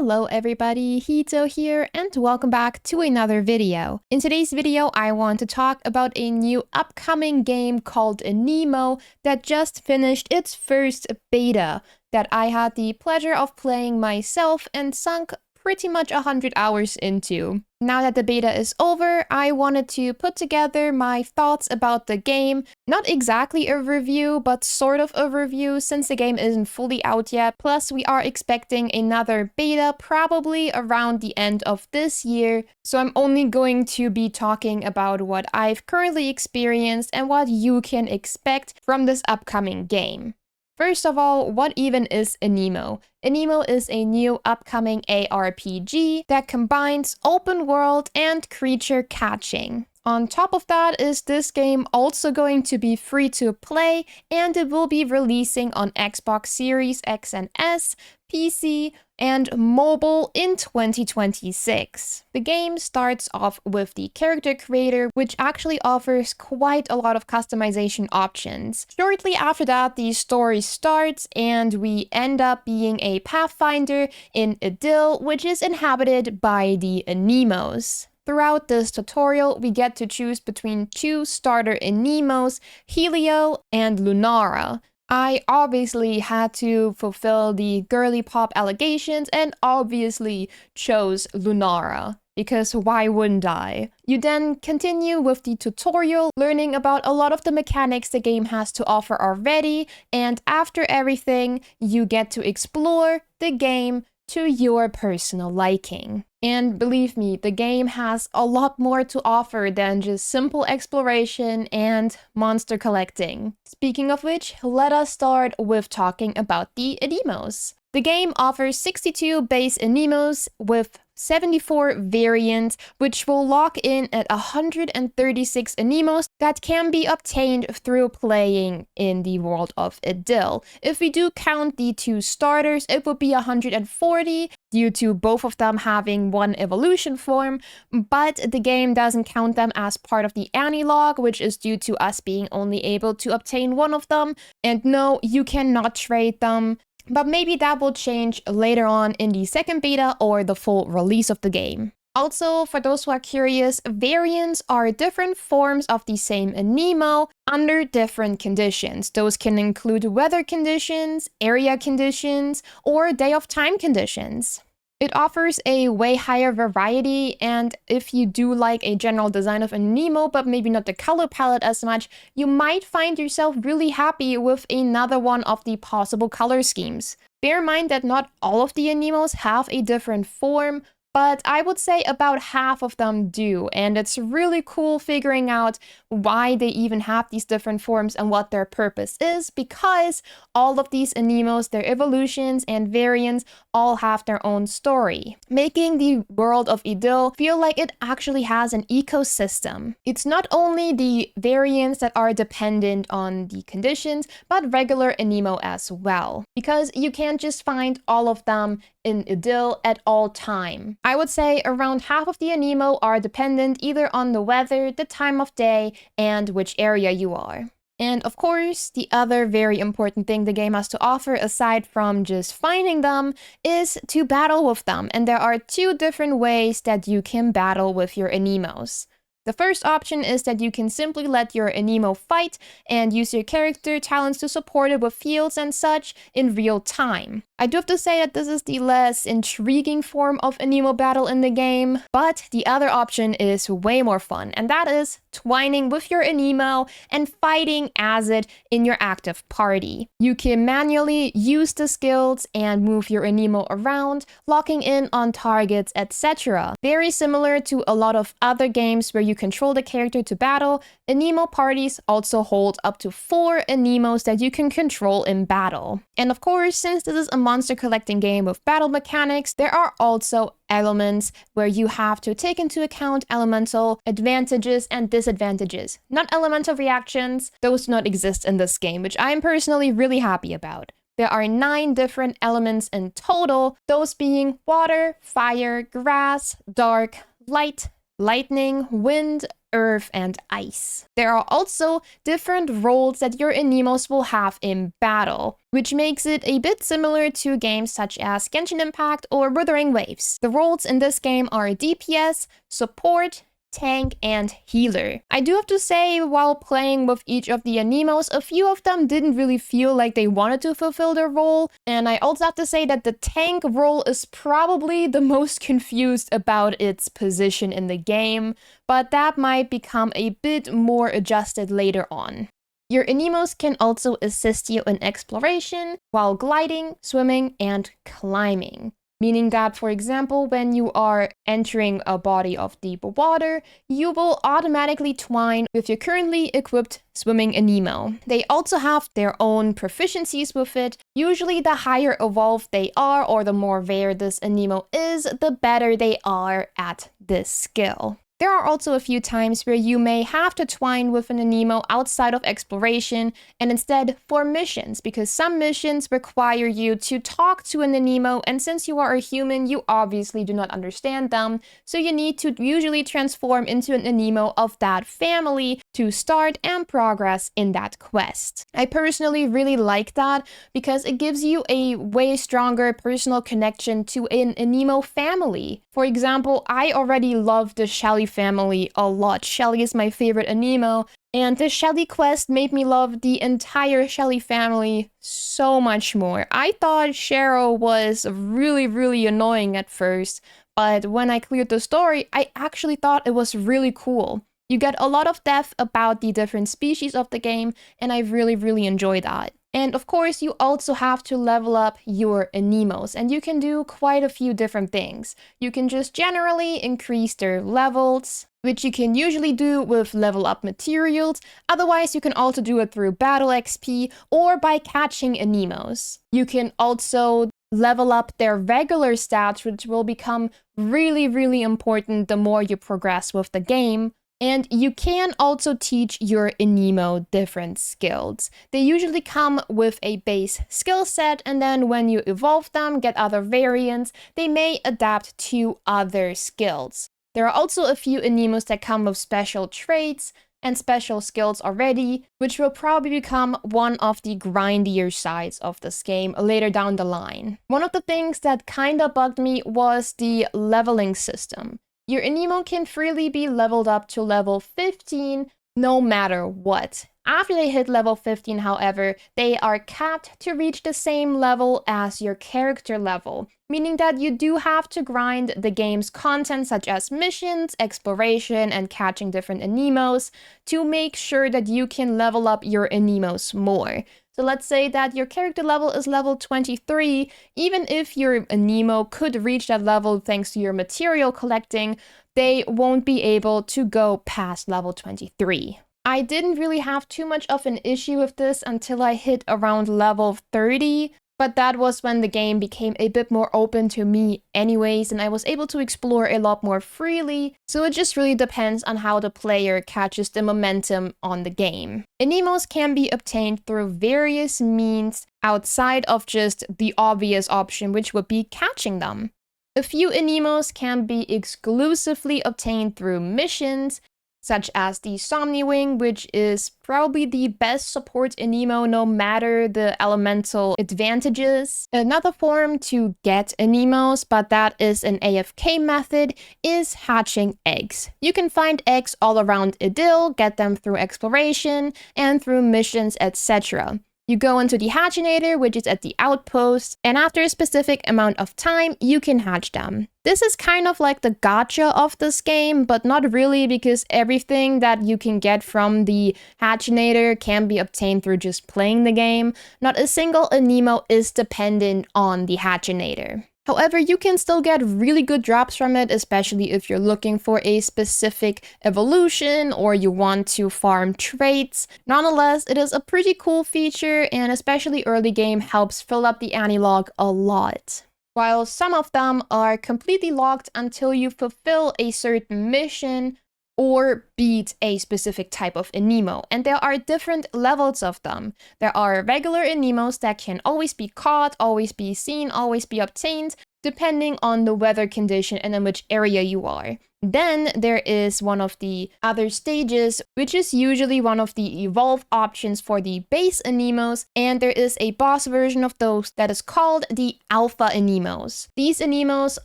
Hello everybody, Hito here, and welcome back to another video. In today's video, I want to talk about a new upcoming game called Aniimo that just finished its first beta that I had the pleasure of playing myself and sunk pretty much 100 hours into. Now that the beta is over, I wanted to put together my thoughts about the game. Not exactly a review, but sort of a review since the game isn't fully out yet. Plus, we are expecting another beta probably around the end of this year. So I'm only going to be talking about what I've currently experienced and what you can expect from this upcoming game. First of all, what even is Aniimo? Aniimo is a new upcoming ARPG that combines open world and creature catching. On top of that, is this game also going to be free to play, and it will be releasing on Xbox Series X and S, PC, and mobile in 2026. The game starts off with the character creator, which actually offers quite a lot of customization options. Shortly after that, the story starts, and we end up being a pathfinder in Idyll, which is inhabited by the Aniimos. Throughout this tutorial, we get to choose between two starter Aniimos, Helio and Lunara. I obviously had to fulfill the girly pop allegations and obviously chose Lunara, because why wouldn't I? You then continue with the tutorial, learning about a lot of the mechanics the game has to offer already, and after everything, you get to explore the game to your personal liking. And believe me, the game has a lot more to offer than just simple exploration and monster collecting. Speaking of which, let us start with talking about the Aniimos. The game offers 62 base Aniimos with 74 variants, which will lock in at 136 Aniimos that can be obtained through playing in the world of Idyll. If we do count the two starters, it would be 140 due to both of them having one evolution form, but the game doesn't count them as part of the Ani log, which is due to us being only able to obtain one of them. And no, you cannot trade them. But maybe that will change later on in the second beta or the full release of the game. Also, for those who are curious, variants are different forms of the same Aniimo under different conditions. Those can include weather conditions, area conditions, or day of time conditions. It offers a way higher variety, and if you do like a general design of Aniimo, but maybe not the color palette as much, you might find yourself really happy with another one of the possible color schemes. Bear in mind that not all of the Aniimos have a different form, but I would say about half of them do, and it's really cool figuring out why they even have these different forms and what their purpose is, because all of these Aniimos, their evolutions and variants, all have their own story, making the world of Idyll feel like it actually has an ecosystem. It's not only the variants that are dependent on the conditions, but regular Aniimo as well, because you can't just find all of them in Idyll at all time. I would say around half of the Aniimo are dependent either on the weather, the time of day, and which area you are. And of course, the other very important thing the game has to offer aside from just finding them is to battle with them. And there are two different ways that you can battle with your Aniimos. The first option is that you can simply let your Aniimo fight and use your character talents to support it with fields and such in real time. I do have to say that this is the less intriguing form of Aniimo battle in the game, but the other option is way more fun, and that is twining with your Aniimo and fighting as it in your active party. You can manually use the skills and move your Aniimo around, locking in on targets, etc. Very similar to a lot of other games where you control the character to battle, Aniimo parties also hold up to 4 Aniimos that you can control in battle. And of course, since this is a monster collecting game with battle mechanics, there are also elements where you have to take into account elemental advantages and disadvantages. Not elemental reactions, those do not exist in this game, which I am personally really happy about. There are 9 different elements in total, those being water, fire, grass, dark, light, lightning, wind, earth and ice. There are also different roles that your Aniimos will have in battle, which makes it a bit similar to games such as Genshin Impact or Wuthering Waves. The roles in this game are DPS, support, tank, and healer. I do have to say, while playing with each of the Aniimos, a few of them didn't really feel like they wanted to fulfill their role, and I also have to say that the tank role is probably the most confused about its position in the game, but that might become a bit more adjusted later on. Your Aniimos can also assist you in exploration while gliding, swimming, and climbing. Meaning that, for example, when you are entering a body of deep water, you will automatically twine with your currently equipped swimming Aniimo. They also have their own proficiencies with it. Usually the higher evolved they are or the more rare this Aniimo is, the better they are at this skill. There are also a few times where you may have to twine with an Aniimo outside of exploration and instead for missions, because some missions require you to talk to an Aniimo, and since you are a human, you obviously do not understand them, so you need to usually transform into an Aniimo of that family to start and progress in that quest. I personally really like that because it gives you a way stronger personal connection to an Aniimo family. For example, I already love the Shelly family a lot. Shelly is my favorite Aniimo, and this Shelly quest made me love the entire Shelly family so much more. I thought Cheryl was really annoying at first, but when I cleared the story, I actually thought it was really cool. You get a lot of depth about the different species of the game, and I really enjoy that. And of course, you also have to level up your Aniimos, and you can do quite a few different things. You can just generally increase their levels, which you can usually do with level up materials. Otherwise, you can also do it through battle XP or by catching Aniimos. You can also level up their regular stats, which will become really important the more you progress with the game. And you can also teach your Aniimo different skills. They usually come with a base skill set, and then when you evolve them, get other variants, they may adapt to other skills. There are also a few Aniimos that come with special traits and special skills already, which will probably become one of the grindier sides of this game later down the line. One of the things that kinda bugged me was the leveling system. Your Aniimo can freely be leveled up to level 15 no matter what. After they hit level 15, however, they are capped to reach the same level as your character level, meaning that you do have to grind the game's content such as missions, exploration, and catching different Aniimos to make sure that you can level up your Aniimos more. So let's say that your character level is level 23, even if your Aniimo could reach that level thanks to your material collecting, they won't be able to go past level 23. I didn't really have too much of an issue with this until I hit around level 30, but that was when the game became a bit more open to me anyways, and I was able to explore a lot more freely, so it just really depends on how the player catches the momentum on the game. Aniimos can be obtained through various means outside of just the obvious option, which would be catching them. A few Aniimos can be exclusively obtained through missions, such as the Somniwing, which is probably the best support Aniimo no matter the elemental advantages. Another form to get Aniimos, but that is an AFK method, is hatching eggs. You can find eggs all around Idyll, get them through exploration, and through missions, etc. You go into the hatchinator, which is at the outpost, and after a specific amount of time, you can hatch them. This is kind of like the gacha of this game, but not really, because everything that you can get from the hatchinator can be obtained through just playing the game. Not a single Aniimo is dependent on the hatchinator. However, you can still get really good drops from it, especially if you're looking for a specific evolution or you want to farm traits. Nonetheless, it is a pretty cool feature, and especially early game helps fill up the Ani log a lot. While some of them are completely locked until you fulfill a certain mission or beat a specific type of Aniimo, and there are different levels of them. There are regular Aniimos that can always be caught, always be seen, always be obtained, depending on the weather condition and in which area you are. Then there is one of the other stages, which is usually one of the evolve options for the base Aniimos, and there is a boss version of those that is called the Alpha Aniimos. These Aniimos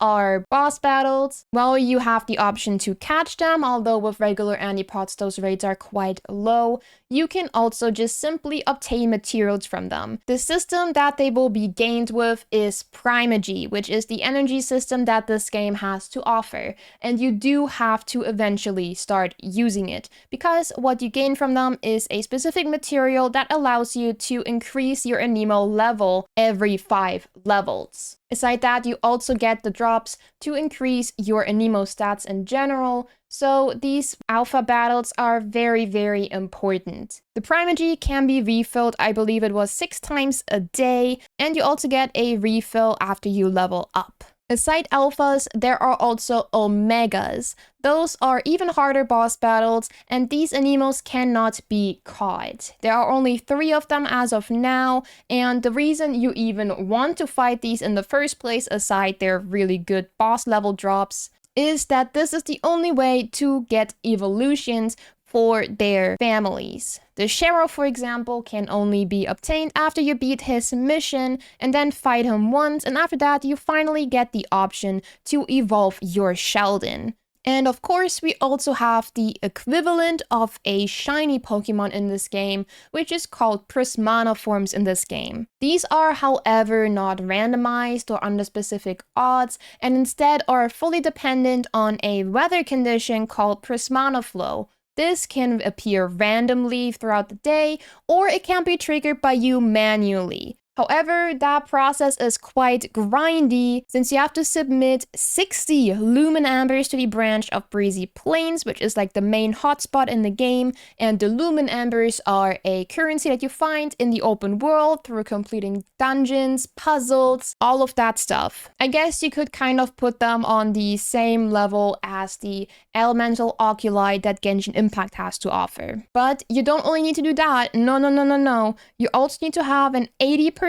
are boss battles. Well, you have the option to catch them, although with regular Aniipods those rates are quite low. You can also just simply obtain materials from them. The system that they will be gained with is Primagy, which is the energy system that this game has to offer, and you do have to eventually start using it, because what you gain from them is a specific material that allows you to increase your Aniimo level every 5 levels. Aside that, you also get the drops to increase your Aniimo stats in general, so these alpha battles are very, very important. The Primagy can be refilled, I believe it was 6 times a day, and you also get a refill after you level up. Aside alphas, there are also omegas. Those are even harder boss battles, and these Aniimos cannot be caught. There are only 3 of them as of now, and the reason you even want to fight these in the first place, aside their really good boss level drops, is that this is the only way to get evolutions for their families. The Sheriff, for example, can only be obtained after you beat his mission and then fight him once, and after that you finally get the option to evolve your Sheldon. And of course, we also have the equivalent of a shiny Pokemon in this game, which is called Prismana Forms in this game. These are, however, not randomized or under specific odds, and instead are fully dependent on a weather condition called Prismana Flow. This can appear randomly throughout the day, or it can be triggered by you manually. However, that process is quite grindy, since you have to submit 60 Lumin Ambers to the branch of Breezy Plains, which is like the main hotspot in the game, and the Lumin Ambers are a currency that you find in the open world through completing dungeons, puzzles, all of that stuff. I guess you could kind of put them on the same level as the elemental oculi that Genshin Impact has to offer. But you don't only need to do that, no. You also need to have an 80%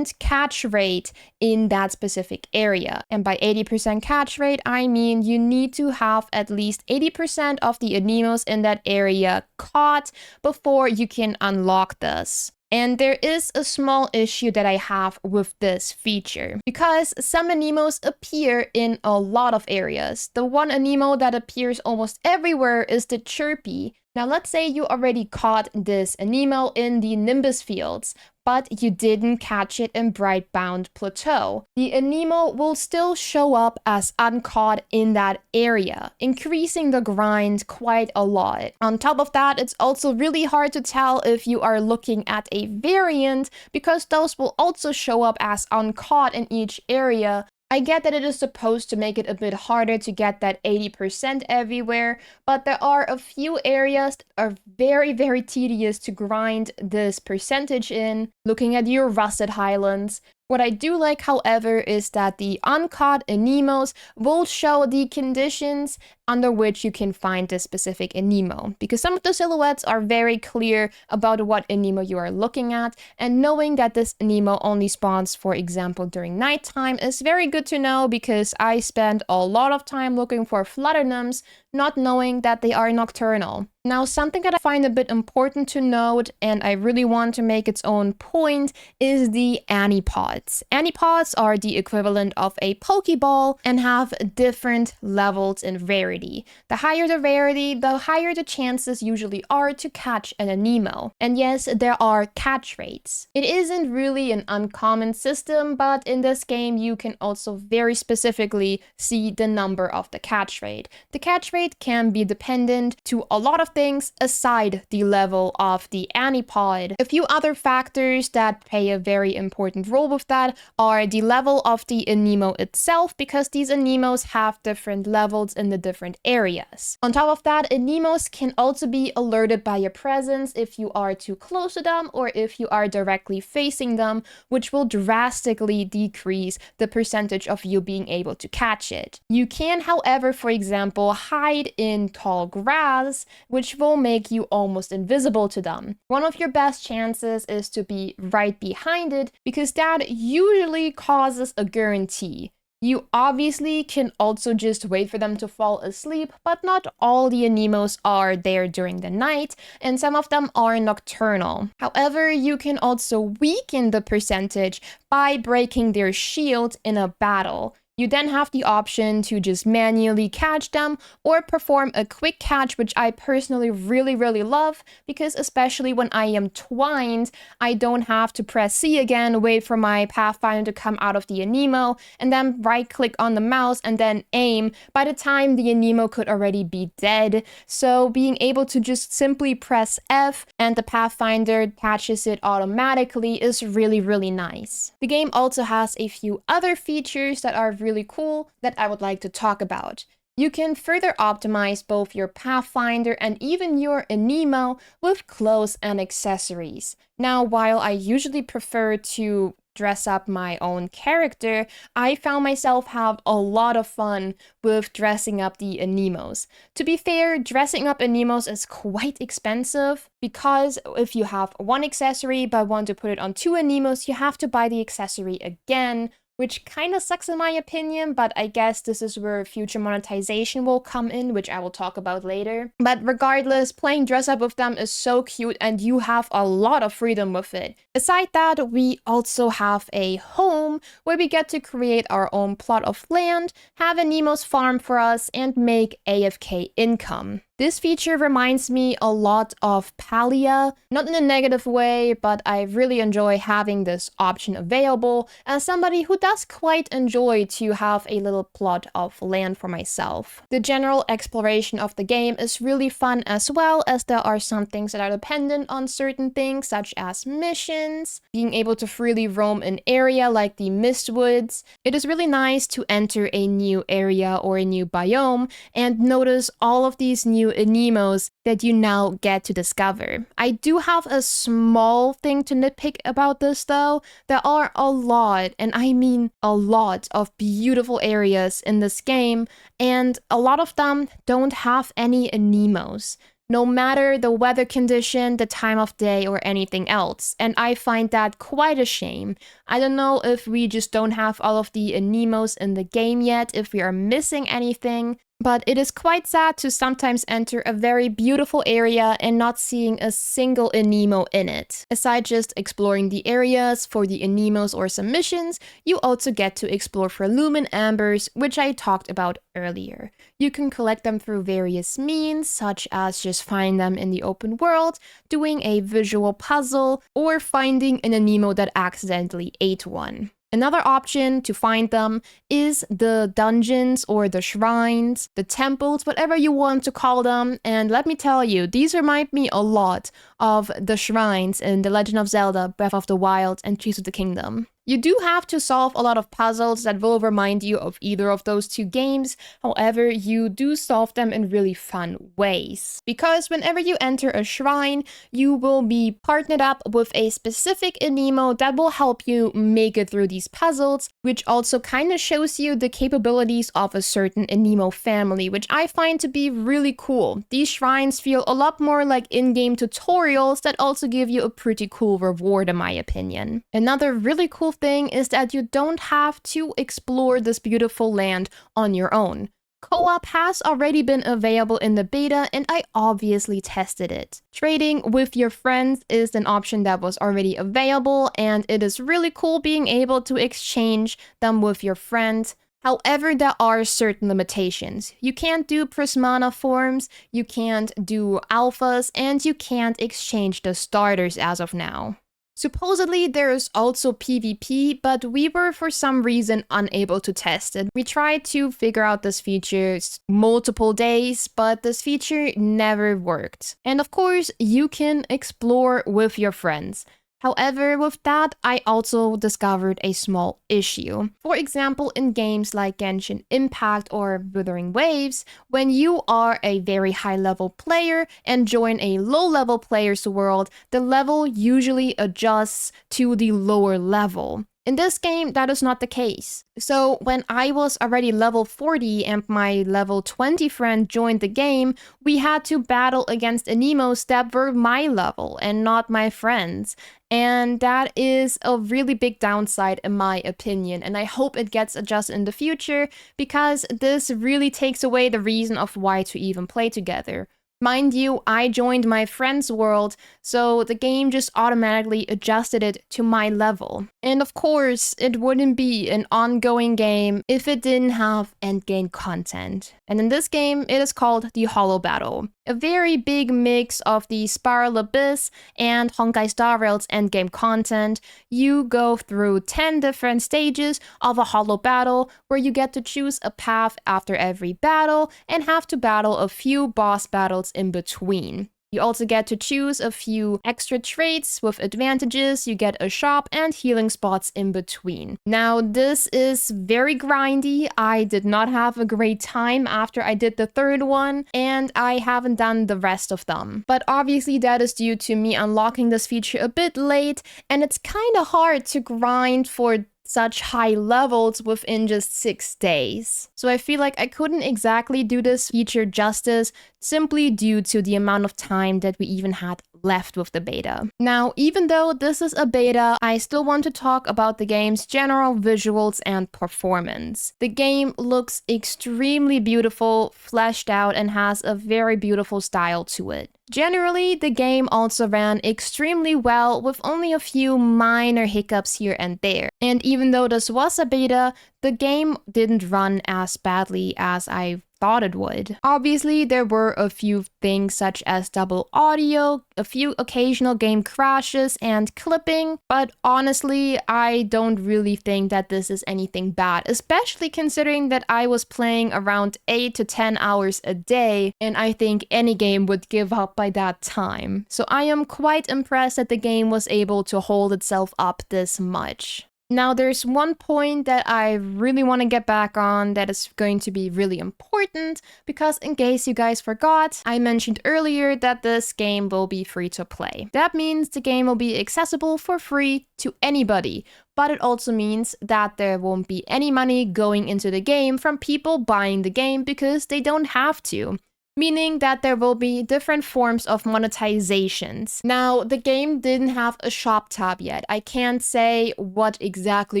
catch rate in that specific area. And by 80% catch rate, I mean you need to have at least 80% of the Aniimos in that area caught before you can unlock this. And there is a small issue that I have with this feature, because some Aniimos appear in a lot of areas. The one Aniimo that appears almost everywhere is the Chirpy. Now let's say you already caught this Aniimo in the Nimbus fields, but you didn't catch it in Brightbound Plateau. The Aniimo will still show up as uncaught in that area, increasing the grind quite a lot. On top of that, it's also really hard to tell if you are looking at a variant, because those will also show up as uncaught in each area. I get that it is supposed to make it a bit harder to get that 80% everywhere, but there are a few areas that are very, very tedious to grind this percentage in. Looking at your Rusted Highlands. What I do like, however, is that the uncaught Aniimos will show the conditions under which you can find this specific Aniimo, because some of the silhouettes are very clear about what Aniimo you are looking at, and knowing that this Aniimo only spawns, for example, during nighttime is very good to know, because I spend a lot of time looking for Flutternums, not knowing that they are nocturnal. Now, something that I find a bit important to note, and I really want to make its own point, is the Aniipods. Aniipods are the equivalent of a Pokeball and have different levels in rarity. The higher the rarity, the higher the chances usually are to catch an Aniimo. And yes, there are catch rates. It isn't really an uncommon system, but in this game you can also very specifically see the number of the catch rate. The catch rate can be dependent to a lot of things aside the level of the Aniipod. A few other factors that play a very important role with that are the level of the Aniimo itself, because these Aniimos have different levels in the different areas. On top of that, Aniimos can also be alerted by your presence if you are too close to them or if you are directly facing them, which will drastically decrease the percentage of you being able to catch it. You can, however, for example, hide in tall grass, which will make you almost invisible to them. One of your best chances is to be right behind it, because that usually causes a guarantee. You obviously can also just wait for them to fall asleep, but not all the Aniimos are there during the night, and some of them are nocturnal. However, you can also weaken the percentage by breaking their shield in a battle. You then have the option to just manually catch them or perform a quick catch, which I personally really love, because especially when I am twined, I don't have to press C again, wait for my Pathfinder to come out of the Aniimo, and then right click on the mouse and then aim. By the time the Aniimo could already be dead, so being able to just simply press F and the Pathfinder catches it automatically is really nice. The game also has a few other features that are really cool that I would like to talk about. You can further optimize both your Pathfinder and even your Aniimo with clothes and accessories. Now, while I usually prefer to dress up my own character, I found myself have a lot of fun with dressing up the Aniimos. To be fair, dressing up Aniimos is quite expensive because if you have one accessory but want to put it on two Aniimos, you have to buy the accessory again, which kind of sucks in my opinion, but I guess this is where future monetization will come in, which I will talk about later. But regardless, playing dress up with them is so cute and you have a lot of freedom with it. Aside that, we also have a home where we get to create our own plot of land, have Aniimos farm for us, and make AFK income. This feature reminds me a lot of Palia, not in a negative way, but I really enjoy having this option available as somebody who does quite enjoy to have a little plot of land for myself. The general exploration of the game is really fun as well, as there are some things that are dependent on certain things such as missions, being able to freely roam an area like the Mistwoods. It is really nice to enter a new area or a new biome and notice all of these new Aniimos that you now get to discover. I do have a small thing to nitpick about this though. There are a lot, and I mean a lot, of beautiful areas in this game, and a lot of them don't have any Aniimos, no matter the weather condition, the time of day, or anything else. And I find that quite a shame. I don't know if we just don't have all of the Aniimos in the game yet, if we are missing anything, but it is quite sad to sometimes enter a very beautiful area and not seeing a single Aniimo in it. Aside just exploring the areas for the Aniimos or some missions, you also get to explore for Lumin Ambers, which I talked about earlier. You can collect them through various means, such as just finding them in the open world, doing a visual puzzle, or finding an Aniimo that accidentally ate one. Another option to find them is the dungeons or the shrines, the temples, whatever you want to call them. And let me tell you, these remind me a lot of the shrines in The Legend of Zelda, Breath of the Wild, and Tears of the Kingdom. You do have to solve a lot of puzzles that will remind you of either of those two games. However, you do solve them in really fun ways. Because whenever you enter a shrine, you will be partnered up with a specific Aniimo that will help you make it through these puzzles, which also kind of shows you the capabilities of a certain Aniimo family, which I find to be really cool. These shrines feel a lot more like in-game tutorials that also give you a pretty cool reward in my opinion. Another really cool thing is that you don't have to explore this beautiful land on your own. Co-op has already been available in the beta and I obviously tested it. Trading with your friends is an option that was already available and it is really cool being able to exchange them with your friends. However, there are certain limitations. You can't do Prismana Forms, you can't do alphas, and you can't exchange the starters as of now. Supposedly, there is also PvP, but we were for some reason unable to test it. We tried to figure out this feature multiple days, but this feature never worked. And of course, you can explore with your friends. However, with that, I also discovered a small issue. For example, in games like Genshin Impact or Wuthering Waves, when you are a very high-level player and join a low-level player's world, the level usually adjusts to the lower level. In this game, that is not the case. So when I was already level 40 and my level 20 friend joined the game, we had to battle against Aniimos that were my level and not my friends. And that is a really big downside in my opinion, and I hope it gets adjusted in the future because this really takes away the reason of why to even play together. Mind you, I joined my friend's world, so the game just automatically adjusted it to my level. And of course, it wouldn't be an ongoing game if it didn't have endgame content. And in this game, it is called the Hollow Battle. A very big mix of the Spiral Abyss and Honkai Star Rail's endgame content. You go through 10 different stages of a hollow battle where you get to choose a path after every battle and have to battle a few boss battles in between. You also get to choose a few extra traits with advantages, you get a shop and healing spots in between. Now, this is very grindy. I did not have a great time after I did the third one, and I haven't done the rest of them. But obviously that is due to me unlocking this feature a bit late, and it's kinda hard to grind for such high levels within just 6 days. So I feel like I couldn't exactly do this feature justice simply due to the amount of time that we even had left with the beta. Now, even though this is a beta, I still want to talk about the game's general visuals and performance. The game looks extremely beautiful, fleshed out, and has a very beautiful style to it. Generally, the game also ran extremely well with only a few minor hiccups here and there. And even though this was a beta, the game didn't run as badly as I thought it would. Obviously, there were a few things such as double audio, a few occasional game crashes, and clipping, but honestly, I don't really think that this is anything bad, especially considering that I was playing around 8 to 10 hours a day, and I think any game would give up by that time. So I am quite impressed that the game was able to hold itself up this much. Now, there's one point that I really want to get back on that is going to be really important, because in case you guys forgot, I mentioned earlier that this game will be free to play. That means the game will be accessible for free to anybody, but it also means that there won't be any money going into the game from people buying the game because they don't have to. Meaning that there will be different forms of monetizations. Now, the game didn't have a shop tab yet. I can't say what exactly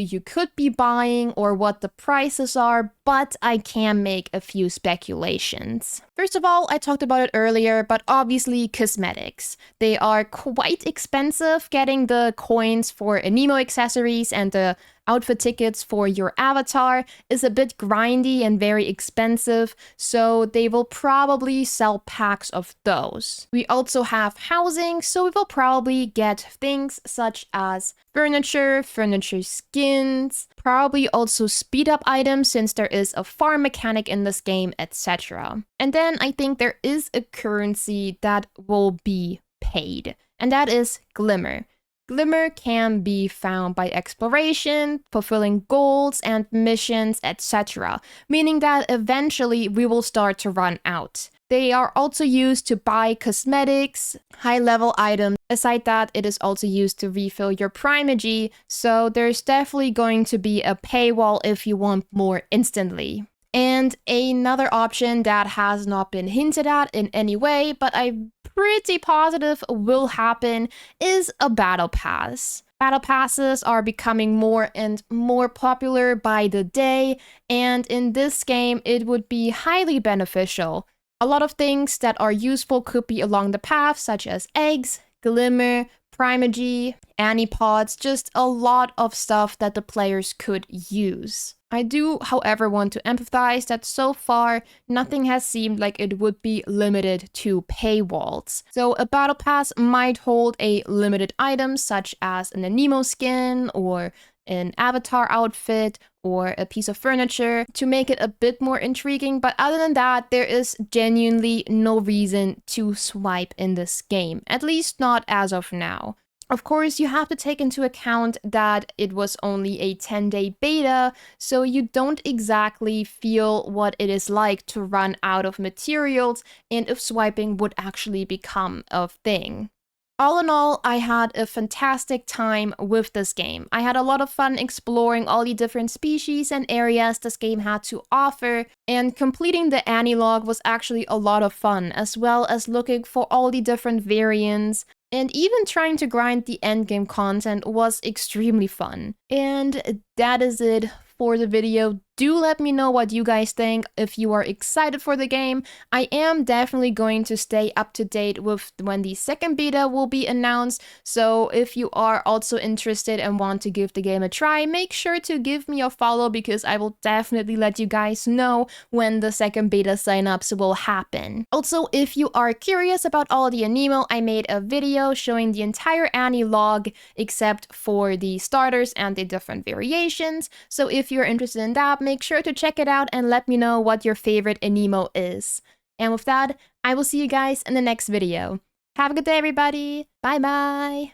you could be buying or what the prices are, but I can make a few speculations. First of all, I talked about it earlier, but obviously cosmetics. They are quite expensive. Getting the coins for Aniimo accessories and the outfit tickets for your avatar is a bit grindy and very expensive, so they will probably sell packs of those. We also have housing, so we will probably get things such as furniture skins, probably also speed up items since there is a farm mechanic in this game, etc. And then I think there is a currency that will be paid, and that is Glimmer. Glimmer can be found by exploration, fulfilling goals and missions, etc., meaning that eventually we will start to run out. They are also used to buy cosmetics, high-level items. Aside that, it is also used to refill your Primogy, so there's definitely going to be a paywall if you want more instantly. And another option that has not been hinted at in any way, but I'm pretty positive will happen, is a battle pass. Battle passes are becoming more and more popular by the day, and in this game it would be highly beneficial. A lot of things that are useful could be along the path, such as eggs, Glimmer, Primogy, Aniipods, just a lot of stuff that the players could use. I do, however, want to emphasize that so far, nothing has seemed like it would be limited to paywalls. So a battle pass might hold a limited item such as an Aniimo skin or an avatar outfit or a piece of furniture to make it a bit more intriguing, but other than that, there is genuinely no reason to swipe in this game, at least not as of now. Of course, you have to take into account that it was only a 10-day beta, so you don't exactly feel what it is like to run out of materials and if swiping would actually become a thing. All in all, I had a fantastic time with this game. I had a lot of fun exploring all the different species and areas this game had to offer, and completing the Anilog was actually a lot of fun, as well as looking for all the different variants, and even trying to grind the endgame content was extremely fun. And that is it for the video. Do let me know what you guys think, if you are excited for the game. I am definitely going to stay up to date with when the second beta will be announced, so if you are also interested and want to give the game a try, make sure to give me a follow because I will definitely let you guys know when the second beta signups will happen. Also, if you are curious about all the Aniimo, I made a video showing the entire Anilog except for the starters and the different variations, so if you're interested in that, make sure to check it out and let me know what your favorite Aniimo is. And with that, I will see you guys in the next video. Have a good day, everybody. Bye bye.